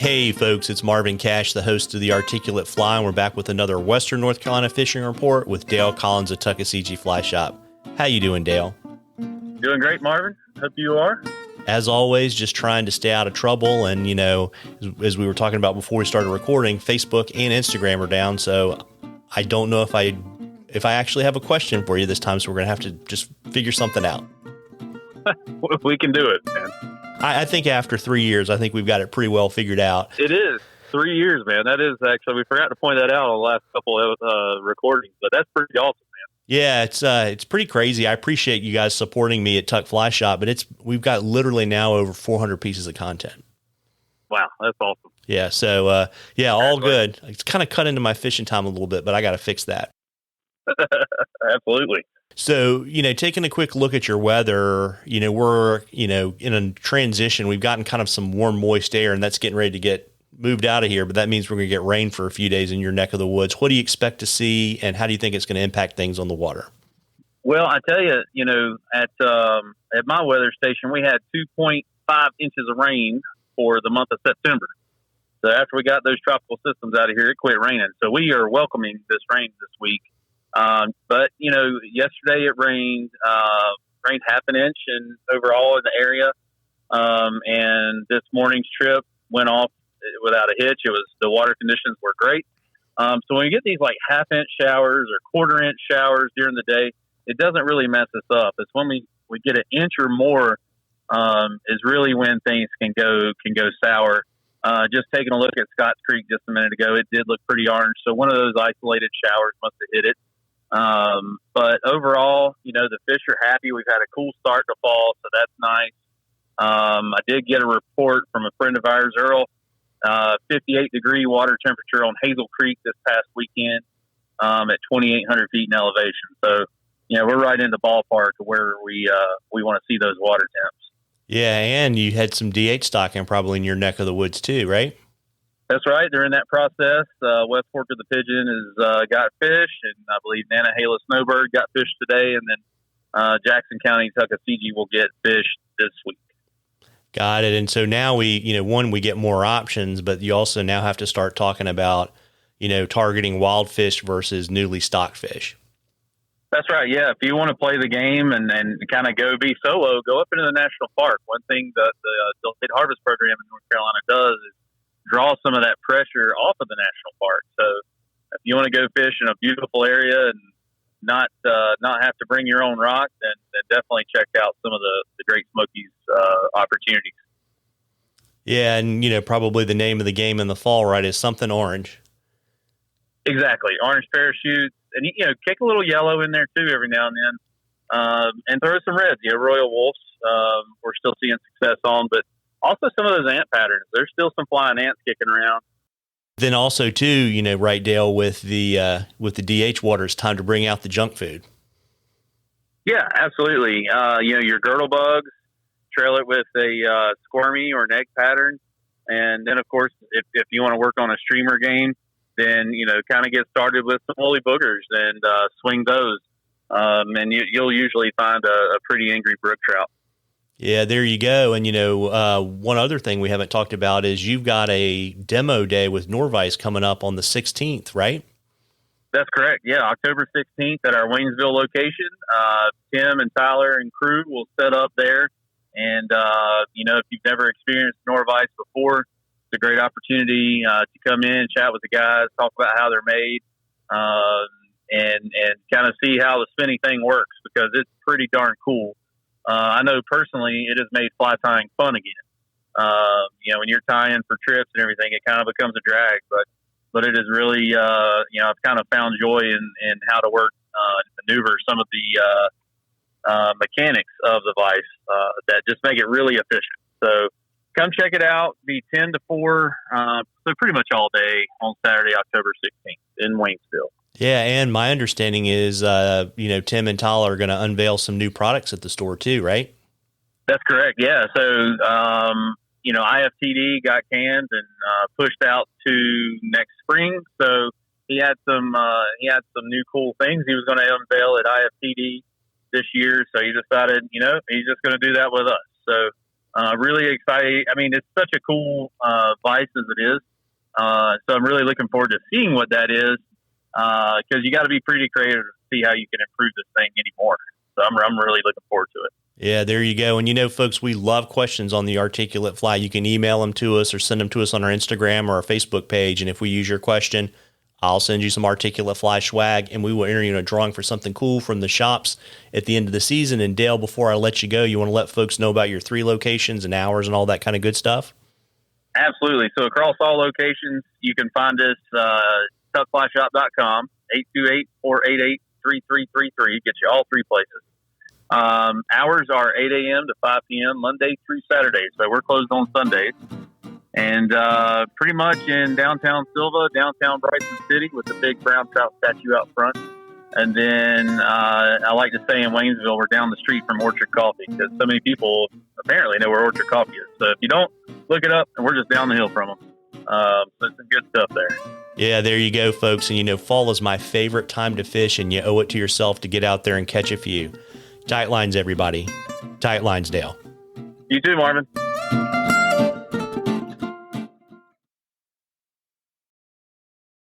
Hey folks, it's Marvin Cash, the host of The Articulate Fly, and we're back with another Western North Carolina fishing report with Dale Collins of Tuckaseegee Fly Shop. How you doing, Dale? Doing great, Marvin. Hope you are. As always, just trying to stay out of trouble. And, you know, as we were talking about before we started recording, Facebook and Instagram are down. So I don't know if I actually have a question for you this time. So we're going to have to just figure something out. We can do it, man. I think after 3 years, I think we've got it pretty well figured out. It is 3 years, man. That is actually, we forgot to point that out on the last couple of recordings, but that's pretty awesome, man. Yeah, it's pretty crazy. I appreciate you guys supporting me at Tuck Fly Shop, but we've got literally now over 400 pieces of content. Wow, that's awesome. Yeah, so all good. It's kind of cut into my fishing time a little bit, but I got to fix that. Absolutely. So, taking a quick look at your weather, we're, in a transition. We've gotten kind of some warm, moist air, and that's getting ready to get moved out of here. But that means we're going to get rain for a few days in your neck of the woods. What do you expect to see, and how do you think it's going to impact things on the water? Well, I tell you, at my weather station, we had 2.5 inches of rain for the month of September. So after we got those tropical systems out of here, it quit raining. So we are welcoming this rain this week. But yesterday it rained half an inch overall in the area. And this morning's trip went off without a hitch. The water conditions were great. So when we get these like half inch showers or quarter inch showers during the day, it doesn't really mess us up. It's when we get an inch or more, is really when things can go sour. Just taking a look at Scotts Creek just a minute ago, it did look pretty orange. So one of those isolated showers must have hit it. But overall, the fish are happy. We've had a cool start to fall, so that's nice. I did get a report from a friend of ours, Earl, 58-degree water temperature on Hazel Creek this past weekend, at 2,800 feet in elevation. So, we're right in the ballpark of where we want to see those water temps. Yeah. And you had some DH stocking probably in your neck of the woods too, right? That's right. During that process, West Fork of the Pigeon has got fish, and I believe Nantahala Snowbird got fish today, and then Jackson County Tuckaseegee will get fish this week. Got it. And so now we get more options, but you also now have to start talking about, targeting wild fish versus newly stocked fish. That's right. Yeah. If you want to play the game and kind of be solo, go up into the national park. One thing that the State Harvest Program in North Carolina does is draw some of that pressure off of the national park. So if you want to go fish in a beautiful area and not have to bring your own rock, then definitely check out some of the Great Smokies opportunities. Yeah, and probably the name of the game in the fall, right, is something orange. Exactly, orange parachutes, and kick a little yellow in there too every now and then, and throw some reds. Royal Wolves, we're still seeing success on, but also some of those ant patterns. There's still some flying ants kicking around. Then also too, right, Dale, with the DH water, it's time to bring out the junk food. Yeah, absolutely. Your girdle bugs, trail it with a squirmy or an egg pattern. And then, of course, if you want to work on a streamer game, then, kind of get started with some woolly boogers and swing those. And you'll usually find a pretty angry brook trout. Yeah, there you go. And, one other thing we haven't talked about is you've got a demo day with Norvice coming up on the 16th, right? That's correct. Yeah, October 16th at our Waynesville location. Tim and Tyler and crew will set up there. And, if you've never experienced Norvice before, it's a great opportunity to come in, chat with the guys, talk about how they're made, and kind of see how the spinning thing works, because it's pretty darn cool. I know personally it has made fly tying fun again. When you're tying for trips and everything, it kind of becomes a drag, but it is really, I've kind of found joy in how to work and maneuver some of the mechanics of the vise that just make it really efficient. So come check it out. Be 10 to 4, so pretty much all day on Saturday, October 16th in Waynesville. Yeah, and my understanding is, Tim and Tyler are going to unveil some new products at the store too, right? That's correct. Yeah. So, IFTD got canned and pushed out to next spring. So he had some new cool things he was going to unveil at IFTD this year. So he decided, he's just going to do that with us. So Really excited. I mean, it's such a cool vice as it is. So I'm really looking forward to seeing what that is, because you got to be pretty creative to see how you can improve this thing anymore. So I'm really looking forward to it. Yeah, there you go. And folks, we love questions on the articulate fly. You can email them to us or send them to us on our Instagram or our Facebook page. And if we use your question, I'll send you some articulate fly swag, and we will enter you in a drawing for something cool from the shops at the end of the season. And Dale, before I let you go, you want to let folks know about your 3 locations and hours and all that kind of good stuff? Absolutely. So across all locations, you can find us, tuckflyshop.com, 828-488-3333. Get you all 3 places. Hours are 8 a.m. to 5 p.m. Monday through Saturday. So we're closed on Sundays. And pretty much in downtown Silva, downtown Bryson City, with the big brown trout statue out front. And then I like to stay in Waynesville. We're down the street from Orchard Coffee, because so many people apparently know where Orchard Coffee is. So if you don't, look it up, and we're just down the hill from them. So it's some good stuff there. Yeah, there you go, folks. And fall is my favorite time to fish, and you owe it to yourself to get out there and catch a few. Tight lines, everybody. Tight lines, Dale. You too, Marvin.